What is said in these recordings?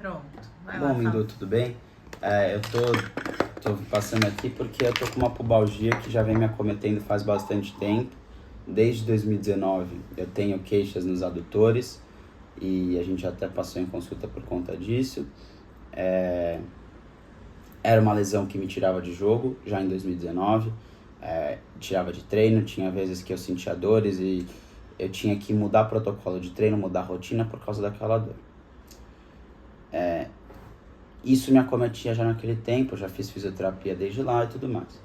Pronto. Vai Bom, lá, Mindu, fala. tudo bem? Eu tô passando aqui porque eu tô com uma pubalgia que já vem me acometendo faz bastante tempo. Desde 2019 eu tenho queixas nos adutores e a gente até passou em consulta por conta disso. Era uma lesão que me tirava de jogo já em 2019, tirava de treino, tinha vezes que eu sentia dores e eu tinha que mudar protocolo de treino, mudar a rotina por causa daquela dor. Isso me acometia já naquele tempo, eu já fiz fisioterapia desde lá e tudo mais.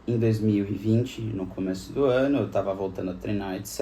Em 2020, no começo do ano, eu estava voltando a treinar, etc.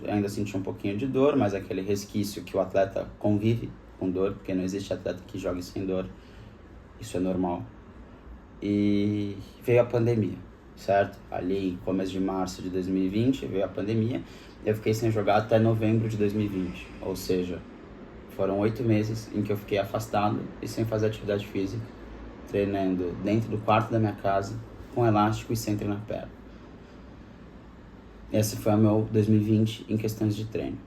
Ainda senti um pouquinho de dor, mas aquele resquício que o atleta convive com dor, porque não existe atleta que jogue sem dor, isso é normal. E veio a pandemia, certo? Ali, começo de março de 2020, veio a pandemia, eu fiquei sem jogar até novembro de 2020, ou seja, foram 8 meses em que eu fiquei afastado e sem fazer atividade física, treinando dentro do quarto da minha casa, com elástico e sem treinar perna. Esse foi o meu 2020 em questões de treino.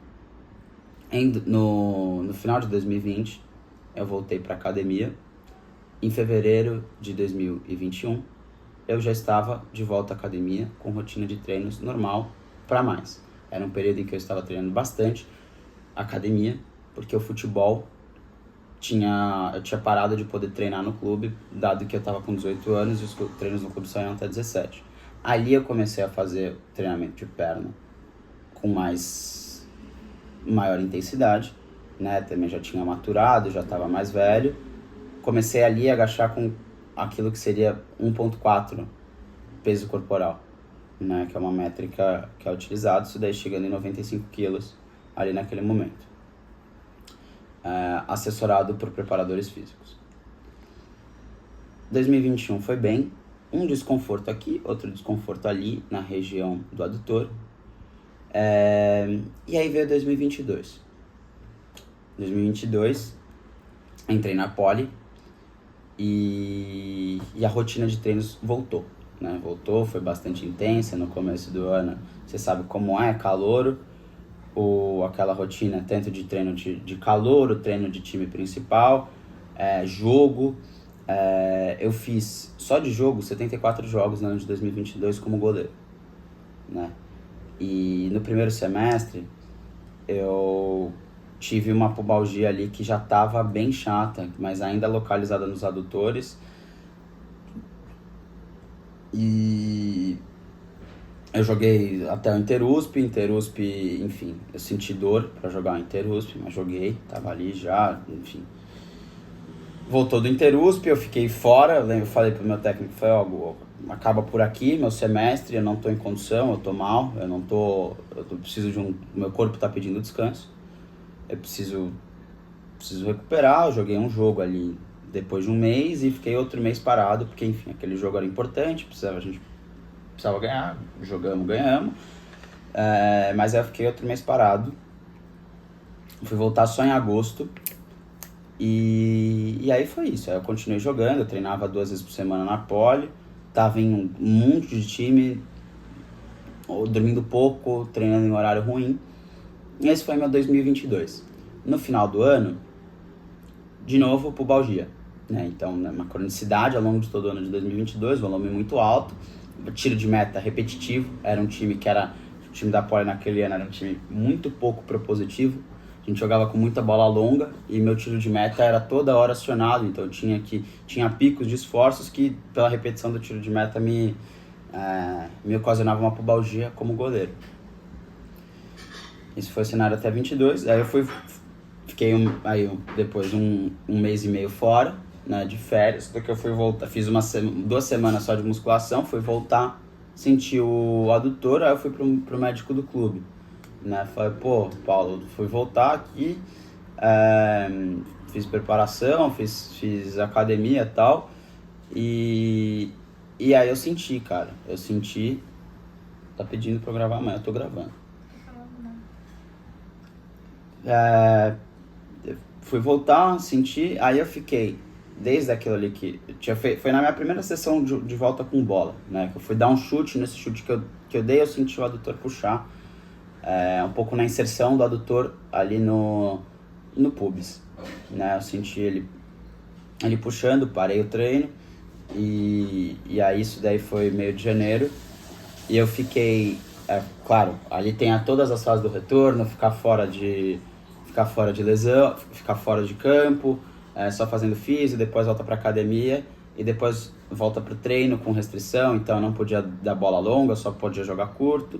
No final de 2020, eu voltei para academia. Em fevereiro de 2021, eu já estava de volta à academia com rotina de treinos normal para mais. Era um período em que eu estava treinando bastante academia, porque o futebol eu tinha parado de poder treinar no clube, dado que eu estava com 18 anos e os treinos no clube só iam até 17. Ali eu comecei a fazer treinamento de perna com maior intensidade, né? Também já tinha maturado, já estava mais velho. Comecei ali a agachar com aquilo que seria 1.4 peso corporal, né? Que é uma métrica que é utilizada, isso daí chegando em 95 quilos ali naquele momento. Assessorado por preparadores físicos. 2021 foi bem, um desconforto aqui, outro desconforto ali na região do adutor. E aí veio 2022. 2022, entrei na poli e a rotina de treinos voltou, né? Voltou, foi bastante intensa no começo do ano. Você sabe como é calouro, aquela rotina tanto de treino de calor, o treino de time principal, jogo. Eu fiz só de jogo 74 jogos no ano de 2022 como goleiro, né? E no primeiro semestre eu tive uma pubalgia ali que já estava bem chata, mas ainda localizada nos adutores. E eu joguei até o Interusp, enfim, eu senti dor pra jogar o Interusp, mas joguei, tava ali já, enfim. Voltou do Interusp, eu fiquei fora, eu falei pro meu técnico, acaba por aqui, meu semestre, eu não tô em condição, eu tô mal, eu preciso meu corpo tá pedindo descanso, eu preciso recuperar. Eu joguei um jogo ali depois de um mês e fiquei outro mês parado, porque enfim, aquele jogo era importante, a gente precisava ganhar, ganhamos, mas aí eu fiquei outro mês parado, fui voltar só em agosto, e aí foi isso. Aí eu continuei jogando, eu treinava 2 vezes por semana na poli, tava em um monte de time, dormindo pouco, treinando em horário ruim, e esse foi meu 2022. No final do ano, de novo, pubalgia, né? Então, uma cronicidade ao longo de todo o ano de 2022, volume muito alto, tiro de meta repetitivo. O time da poli naquele ano era um time muito pouco propositivo, a gente jogava com muita bola longa e meu tiro de meta era toda hora acionado, então tinha picos de esforços que pela repetição do tiro de meta me ocasionava uma pubalgia como goleiro. Esse foi o cenário até 22, aí eu fiquei depois um mês e meio fora, né, de férias, do que eu fui voltar, fiz 2 semanas só de musculação, fui voltar, senti o adutor, aí eu fui pro médico do clube, né, falei, Paulo, fui voltar aqui, fiz preparação, fiz academia e tal, e aí eu senti, tá pedindo pra eu gravar amanhã, eu tô gravando. Fui voltar, senti, aí eu fiquei, desde aquilo ali que foi na minha primeira sessão de volta com bola, né, que eu fui dar um chute, nesse chute que eu dei, eu senti o adutor puxar, um pouco na inserção do adutor ali no pubis. né? Eu senti ele puxando, parei o treino. E aí isso daí foi meio de janeiro. E eu fiquei, claro, ali tem todas as fases do retorno, ficar fora de lesão, ficar fora de campo, só fazendo físio, depois volta pra academia e depois volta pro treino com restrição, então eu não podia dar bola longa, só podia jogar curto,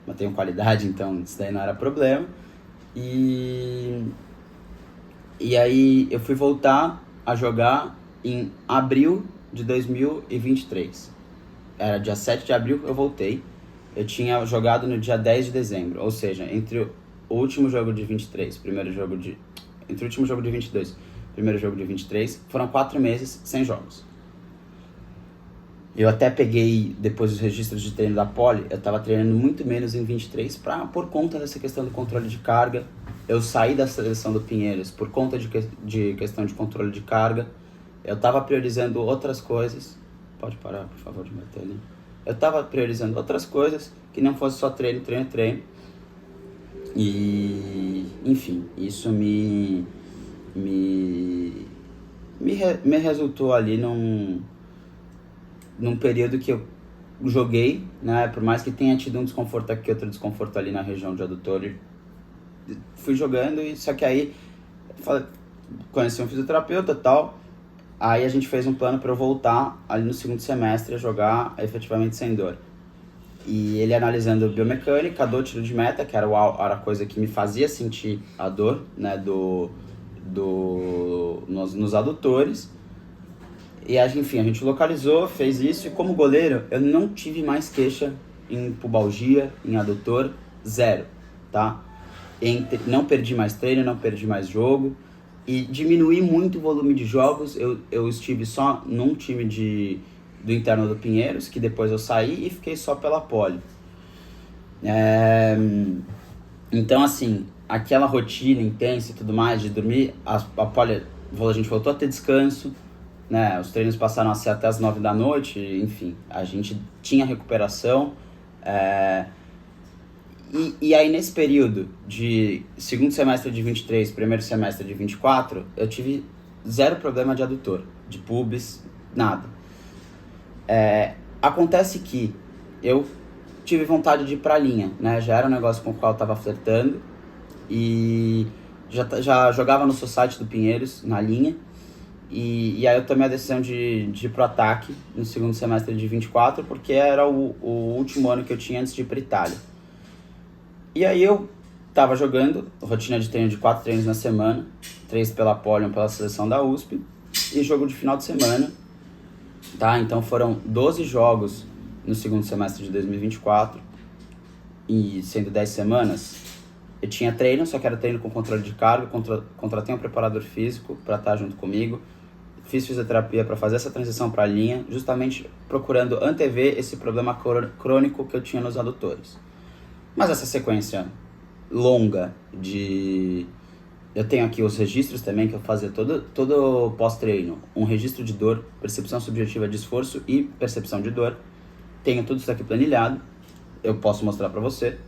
mas tenho qualidade, então isso daí não era problema. E aí eu fui voltar a jogar em abril de 2023. Era dia 7 de abril eu voltei. Eu tinha jogado no dia 10 de dezembro, ou seja, entre o último jogo de 23, entre o último jogo de 22, primeiro jogo de 23, foram 4 meses sem jogos. Eu até peguei, depois dos registros de treino da Poli, eu tava treinando muito menos em 23 por conta dessa questão do controle de carga. Eu saí da seleção do Pinheiros por conta de questão de controle de carga. Eu tava priorizando outras coisas. Pode parar, por favor, de bater ali. Eu tava priorizando outras coisas que não fosse só treino. E, enfim, isso me resultou ali num período que eu joguei, né? Por mais que tenha tido um desconforto aqui, outro desconforto ali na região de adutor, fui jogando, e só que aí conheci um fisioterapeuta e tal. Aí a gente fez um plano para eu voltar ali no segundo semestre a jogar efetivamente sem dor. E ele analisando biomecânica, dor, tiro de meta, que era a coisa que me fazia sentir a dor, né, nos adutores. E enfim, a gente localizou, fez isso, e como goleiro eu não tive mais queixa em pubalgia, em adutor, zero, tá? Não perdi mais treino, não perdi mais jogo. E diminuí muito o volume de jogos. Eu estive só num time do interno do Pinheiros, que depois eu saí e fiquei só pela Poli. Então, assim, aquela rotina intensa e tudo mais de dormir, a Poli, a gente voltou a ter descanso, né? Os treinos passaram a ser até as 9 da noite, enfim, a gente tinha recuperação. E aí, nesse período de segundo semestre de 23, primeiro semestre de 24, eu tive zero problema de adutor, de pubis, nada. Acontece que eu tive vontade de ir pra linha, né? Já era um negócio com o qual eu tava flertando e já jogava no society do Pinheiros, na linha. E aí eu tomei a decisão de ir pro ataque no segundo semestre de 24, porque era o último ano que eu tinha antes de ir pra Itália. E aí eu tava jogando, rotina de treino de 4 treinos na semana, 3 pela Poli, 1 pela seleção da USP, e jogo de final de semana, tá? Então foram 12 jogos no segundo semestre de 2024, e sendo 10 semanas, eu tinha treino, só que era treino com controle de carga, contratei um preparador físico para estar junto comigo, fiz fisioterapia para fazer essa transição para a linha, justamente procurando antever esse problema crônico que eu tinha nos adutores. Mas essa sequência longa eu tenho aqui os registros também, que eu fazia todo pós-treino. Um registro de dor, percepção subjetiva de esforço e percepção de dor. Tenho tudo isso aqui planilhado, eu posso mostrar para você.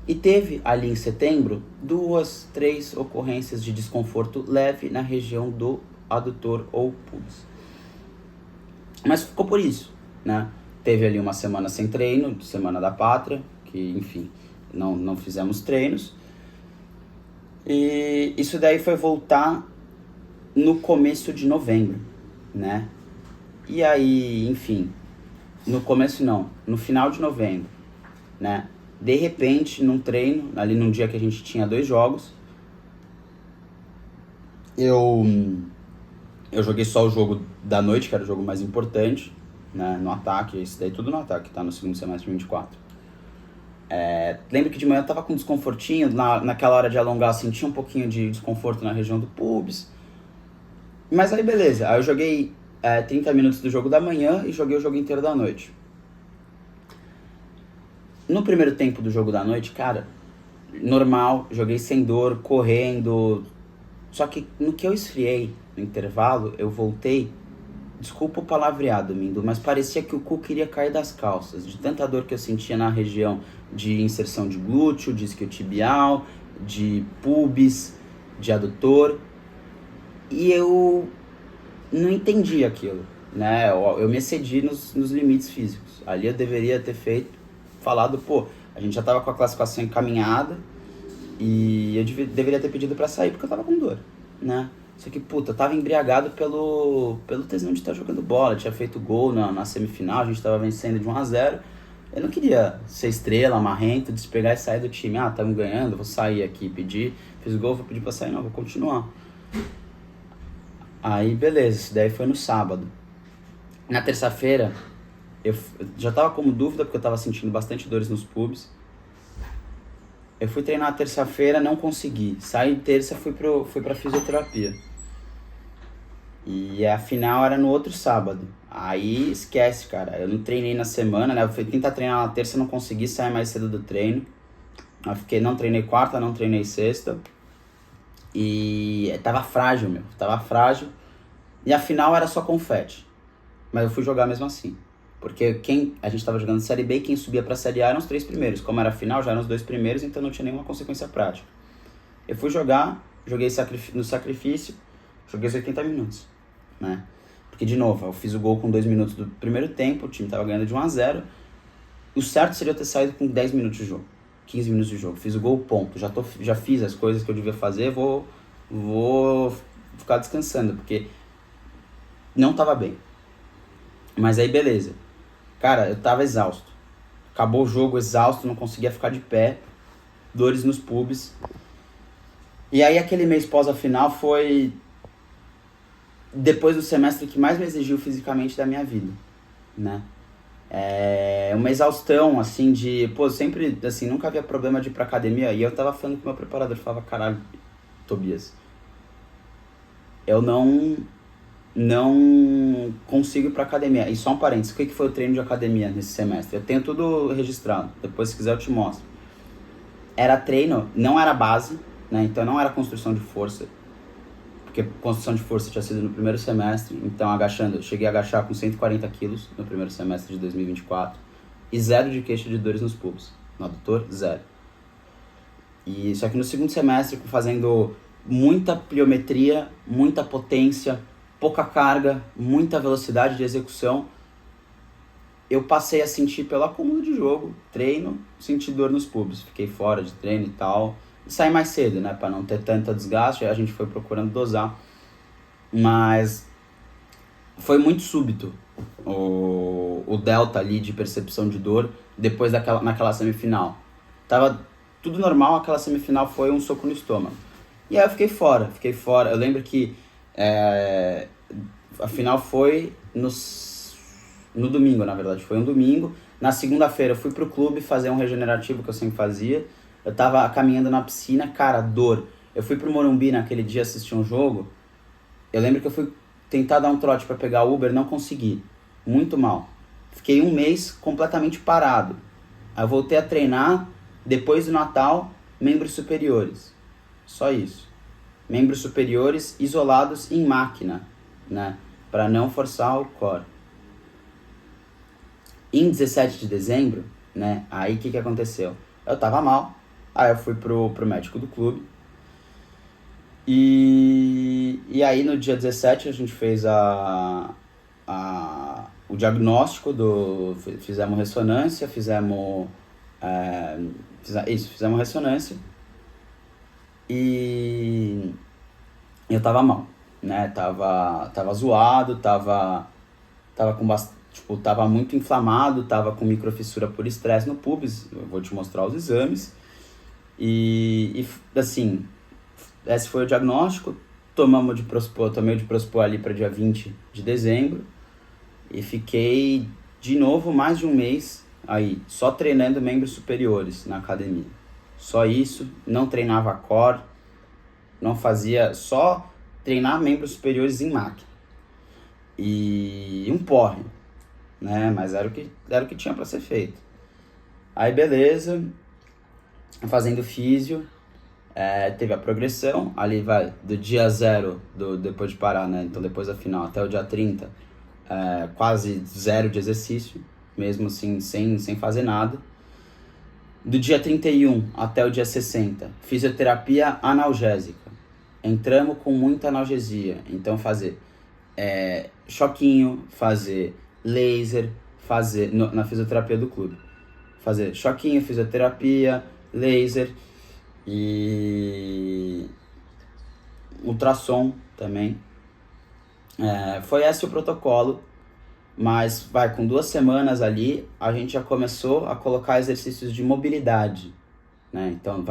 E teve ali em setembro 2, 3 ocorrências de desconforto leve na região do adutor ou pubis. Mas ficou por isso, né? Teve ali uma semana sem treino, semana da pátria, que, enfim, não fizemos treinos. E isso daí foi voltar no começo de novembro, né? E aí, enfim, no final de novembro, né? De repente, num treino, ali num dia que a gente tinha 2 jogos, eu joguei só o jogo da noite, que era o jogo mais importante, né? No ataque, isso daí tudo no ataque, tá? No segundo semestre de 24. Lembro que de manhã eu tava com desconfortinho, naquela hora de alongar eu senti um pouquinho de desconforto na região do pubis. Mas aí beleza, aí eu joguei 30 minutos do jogo da manhã e joguei o jogo inteiro da noite. No primeiro tempo do jogo da noite, cara, normal, joguei sem dor, correndo. Só que no que eu esfriei no intervalo, eu voltei. Desculpa o palavreado, Mindo, mas parecia que o cu queria cair das calças, de tanta dor que eu sentia na região de inserção de glúteo, de isquiotibial, de pubis, de adutor. E eu não entendi aquilo, né? Eu me excedi nos limites físicos. Ali eu deveria ter falado, pô, a gente já tava com a classificação encaminhada e eu deveria ter pedido pra sair porque eu tava com dor, né? Só que, puta, eu tava embriagado pelo tesão de estar jogando bola. Eu tinha feito gol na semifinal, a gente tava vencendo de 1-0. Eu não queria ser estrela, marrento, despegar e sair do time. Ah, estamos ganhando, vou sair aqui, pedir. Fiz gol, vou pedir pra sair. Não, vou continuar. Aí, beleza, isso daí foi no sábado. Na terça-feira, eu já tava como dúvida, porque eu tava sentindo bastante dores nos pubs. Eu fui treinar na terça-feira, não consegui. Saí terça, fui pra fisioterapia. E a final era no outro sábado. Aí esquece, cara. Eu não treinei na semana, né? Eu fui tentar treinar na terça, não consegui sair mais cedo do treino. Não treinei quarta, não treinei sexta. E tava frágil, meu. Tava frágil. E a final era só confete. Mas eu fui jogar mesmo assim. Porque a gente tava jogando Série B e quem subia pra Série A eram os 3 primeiros. Como era a final, já eram os 2 primeiros, então não tinha nenhuma consequência prática. Eu fui jogar, joguei no sacrifício, joguei os 80 minutos, né? Porque, de novo, eu fiz o gol com 2 minutos do primeiro tempo, o time tava ganhando de 1-0. O certo seria eu ter saído com 10 minutos de jogo, 15 minutos de jogo. Fiz o gol, ponto. Já fiz as coisas que eu devia fazer, vou ficar descansando, porque não tava bem. Mas aí, beleza. Cara, eu tava exausto. Acabou o jogo exausto, não conseguia ficar de pé. Dores nos pubs. E aí aquele mês pós a final foi depois do semestre que mais me exigiu fisicamente da minha vida, né? É uma exaustão, assim, pô, sempre, assim, nunca havia problema de ir pra academia. E eu tava falando com o meu preparador, falava, caralho, Tobias, eu não consigo ir pra academia. E só um parênteses, o que foi o treino de academia nesse semestre? Eu tenho tudo registrado, depois se quiser eu te mostro. Era treino, não era base, né? Então não era construção de força, porque construção de força tinha sido no primeiro semestre. Então eu cheguei a agachar com 140 quilos no primeiro semestre de 2024 e 0 de queixa de dores nos pulsos. No adutor, 0. E só que no segundo semestre, fazendo muita pliometria, muita potência, pouca carga, muita velocidade de execução, eu passei a sentir pelo acúmulo de jogo, treino, sentir dor nos pubs. Fiquei fora de treino e tal. E saí mais cedo, né, pra não ter tanta desgaste. Aí a gente foi procurando dosar. Mas foi muito súbito o delta ali de percepção de dor depois naquela semifinal. Tava tudo normal, aquela semifinal foi um soco no estômago. E aí eu fiquei fora. Eu lembro que a final foi no domingo, na verdade. Foi um domingo. Na segunda-feira eu fui pro clube fazer um regenerativo que eu sempre fazia. Eu tava caminhando na piscina, cara, dor. Eu fui pro Morumbi naquele dia assistir um jogo. Eu lembro que eu fui tentar dar um trote pra pegar Uber, não consegui. Muito mal. Fiquei um mês completamente parado. Aí eu voltei a treinar, depois do Natal, membros superiores. Só isso. Membros superiores isolados em máquina, né? Pra não forçar o core. Em 17 de dezembro, né? Aí o que aconteceu? Eu tava mal, aí eu fui pro médico do clube. E aí no dia 17 a gente fez o diagnóstico fizemos ressonância, fizemos ressonância. E eu tava mal, né? Tava zoado, tava com tava muito inflamado, tava com microfissura por estresse no pubis. Eu vou te mostrar os exames. E assim, esse foi o diagnóstico. Tomei o Diprospor ali para dia 20 de dezembro. E fiquei de novo mais de um mês aí, só treinando membros superiores na academia. Só isso, não treinava core, não fazia, só treinar membros superiores em máquina. E um porre, né? Mas era o que tinha para ser feito. Aí beleza, fazendo físio, teve a progressão, ali vai do dia 0, depois de parar, né? Então depois da final até o dia 30, quase 0 de exercício, mesmo assim sem fazer nada. Do dia 31 até o dia 60, fisioterapia analgésica. entramos com muita analgesia. Então fazer choquinho, fazer laser, fazer na fisioterapia do clube. Fazer choquinho, fisioterapia, laser e ultrassom também. Foi esse o protocolo, mas com 2 semanas ali, a gente já começou a colocar exercícios de mobilidade, né? Então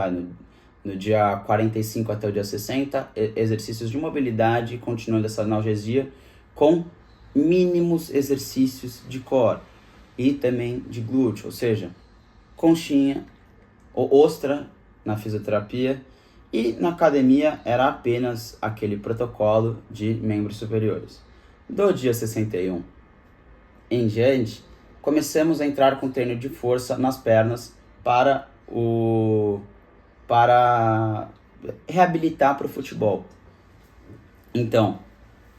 no dia 45 até o dia 60, exercícios de mobilidade, continuando essa analgesia, com mínimos exercícios de core e também de glúteo, ou seja, conchinha, ostra na fisioterapia, e na academia era apenas aquele protocolo de membros superiores. Do dia 61 em diante, começamos a entrar com treino de força nas pernas para reabilitar para o futebol. Então,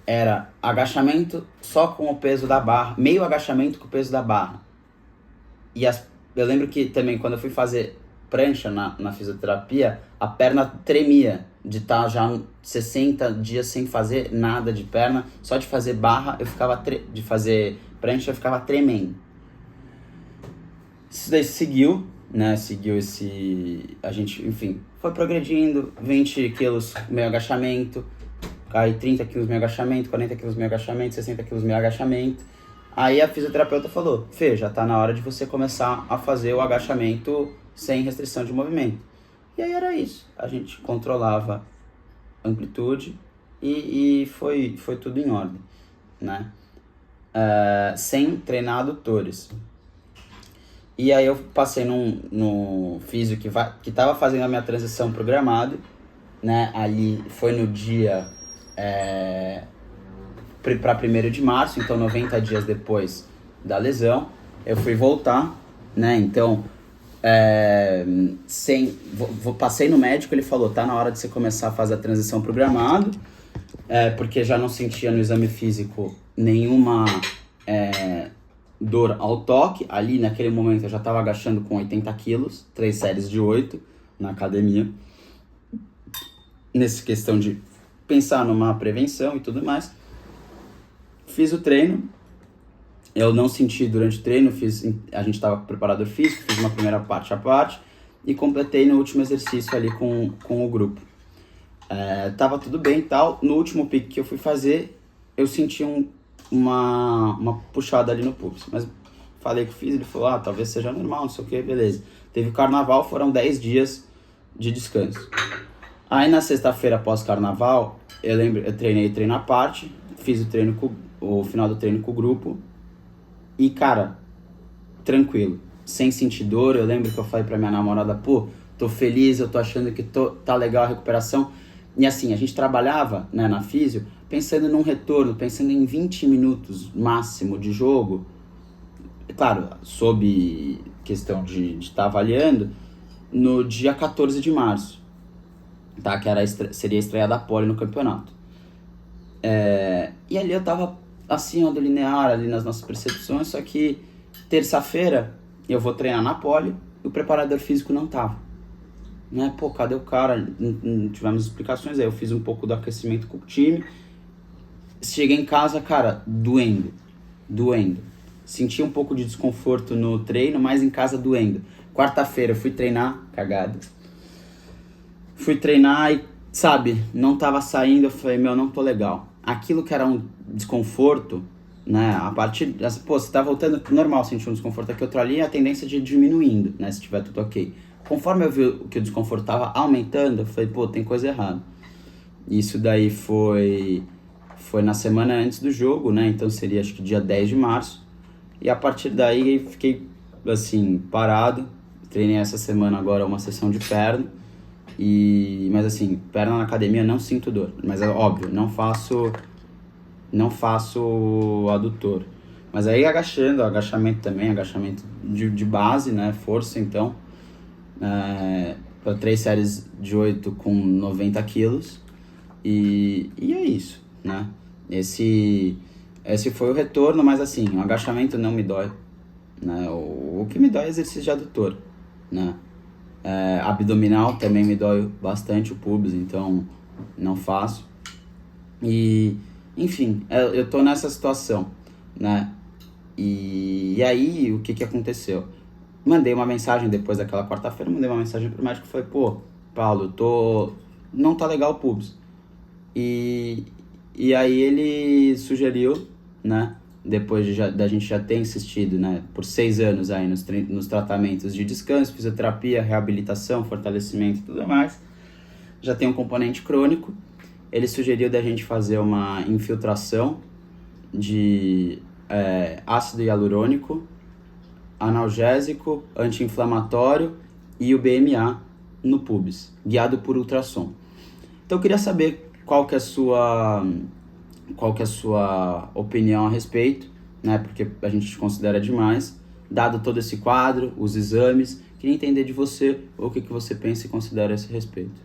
era agachamento só com o peso da barra, meio agachamento com o peso da barra. E eu lembro que também quando eu fui fazer prancha na fisioterapia, a perna tremia de estar já 60 dias sem fazer nada de perna, só de fazer barra eu ficava de fazer prancha eu ficava tremendo. Isso daí seguiu, né? A gente, enfim, foi progredindo, 20 quilos meio agachamento, aí 30 quilos meio agachamento, 40 quilos meio agachamento, 60 quilos meio agachamento. Aí a fisioterapeuta falou: Fê, já tá na hora de você começar a fazer o agachamento sem restrição de movimento. E aí era isso, a gente controlava amplitude e foi tudo em ordem, né? Sem treinar adutores. E aí eu passei no físio que tava fazendo a minha transição programada, né? Ali foi no dia para 1º de março, então 90 dias depois da lesão, eu fui voltar, né? Então, passei no médico, ele falou: tá na hora de você começar a fazer a transição programada, porque já não sentia no exame físico nenhuma dor ao toque. Ali naquele momento eu já estava agachando com 80 quilos, 3 séries de 8 na academia, nessa questão de pensar numa prevenção e tudo mais. Fiz o treino, eu não senti durante o treino, a gente estava com preparador físico, fiz uma primeira parte a parte e completei no último exercício ali com o grupo. Tava tudo bem e tal. No último pique que eu fui fazer, eu senti uma puxada ali no pubis, mas falei que fiz, ele falou: talvez seja normal, não sei o que, beleza. Teve o carnaval, foram 10 dias de descanso. Aí na sexta-feira após carnaval, eu treinei treino à parte, fiz o final do treino com o grupo e, cara, tranquilo, sem sentir dor. Eu lembro que eu falei pra minha namorada: pô, tô feliz, eu tô achando que tá legal a recuperação. E assim, a gente trabalhava, né, na físio, pensando num retorno, pensando em 20 minutos máximo de jogo. Claro, sob questão de estar avaliando, no dia 14 de março, tá? Que seria a estreia da pole no campeonato. E ali eu tava acima do linear, ali nas nossas percepções, só que terça-feira eu vou treinar na pole e o preparador físico não tava. Né? Pô, cadê o cara? Não tivemos explicações. Aí eu fiz um pouco do aquecimento com o time. Cheguei em casa, cara, doendo. Senti um pouco de desconforto no treino, mas em casa doendo. Quarta-feira eu fui treinar, cagado. Fui treinar e, sabe, não tava saindo. Eu falei: não tô legal. Aquilo que era um desconforto, né, a partir... Pô, você tá voltando, normal sentir um desconforto aqui, outro ali, a tendência de ir diminuindo, né, se tiver tudo ok. Conforme eu vi que o desconforto tava aumentando, eu falei: pô, tem coisa errada. Isso daí foi na semana antes do jogo, né? Então seria, acho que dia 10 de março. E a partir daí fiquei, assim, parado. Treinei essa semana agora uma sessão de perna. Mas assim, perna na academia não sinto dor. Mas é óbvio, não faço adutor. Mas aí agachamento também, agachamento de base, né? Força, então. Para 3 séries de 8 com 90 quilos. E é isso, né? Esse foi o retorno, mas assim, o agachamento não me dói, né? O que me dói é exercício de adutor, né? Abdominal também me dói bastante, o pubis, então não faço. E, enfim, eu tô nessa situação, né? E aí, o que aconteceu? Mandei uma mensagem depois daquela quarta-feira, mandei uma mensagem pro médico e falei, pô, Paulo, não tá legal o pubis. E aí ele sugeriu, né, depois da gente já ter insistido, né, por 6 anos aí nos tratamentos de descanso, fisioterapia, reabilitação, fortalecimento e tudo mais, já tem um componente crônico. Ele sugeriu da gente fazer uma infiltração de ácido hialurônico, analgésico, anti-inflamatório e o BMA no pubis, guiado por ultrassom. Então eu queria saber qual que é a sua opinião a respeito, né? Porque a gente te considera demais, dado todo esse quadro, os exames. Queria entender de você o que você pensa e considera a esse respeito.